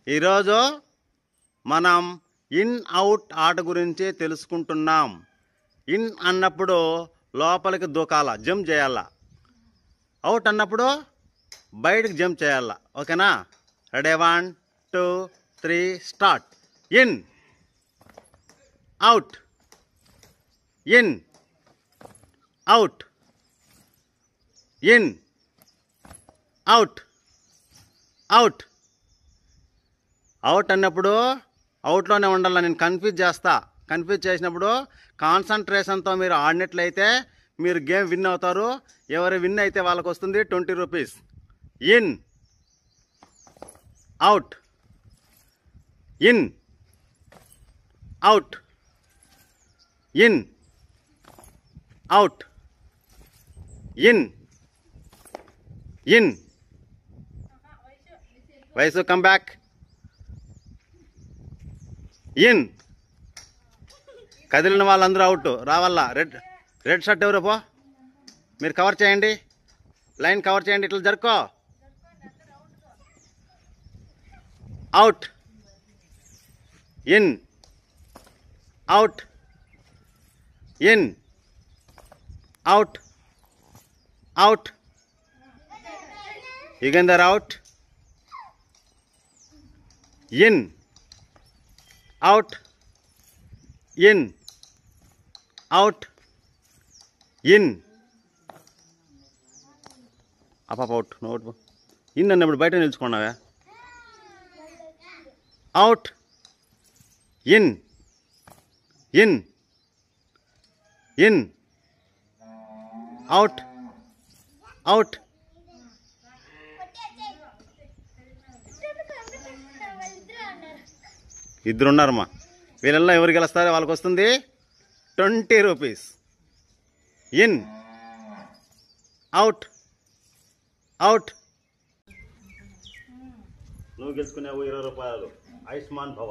ఈరోజు మనం in out ఆట గురించి తెలుసుకుంటున్నాం. ఇన్ అన్నప్పుడు లోపలికి దూకాల, జంప్ చేయాల. అవుట్ అన్నప్పుడు బయటకు జంప్ చేయాల. ఓకేనా? Ready, 1 2 3 start. In, out, in, out, in, out, out. Out అన్నప్పుడు అవుట్లోనే ఉండాలి. నేను కన్ఫ్యూజ్ చేస్తా. కన్ఫ్యూజ్ చేసినప్పుడు కాన్సన్ట్రేషన్తో మీరు ఆడినట్లయితే మీరు గేమ్ విన్ అవుతారు. ఎవరు విన్ అయితే వాళ్ళకు వస్తుంది 20 rupees. In, out, in, out, in, out, in, in. వయసు కమ్ బ్యాక్. ఇన్. కదిలిన వాళ్ళందరూ అవుట్ రావాలా. రెడ్ షర్ట్ ఎవరు పో, మీరు కవర్ చేయండి. లైన్ కవర్ చేయండి. ఇట్లా జరుకో. Out, in, out, in, out, out. Yugender out. In, out, in, out, in. అపాప అవుట్. నువ్వు అవుట్. ఇన్ అన్నప్పుడు బయట నిలుచుకున్నావా? Out, in, in, in, out, out. ఇద్దరు ఉన్నారమ్మా. వీళ్ళల్లో ఎవరు గెలుస్తారో వాళ్ళకి వస్తుంది 20 రూపీస్. In, out, out. నువ్వు గెలుచుకునేవు 20 రూపాయలు. ఆయుష్మాన్ భవ.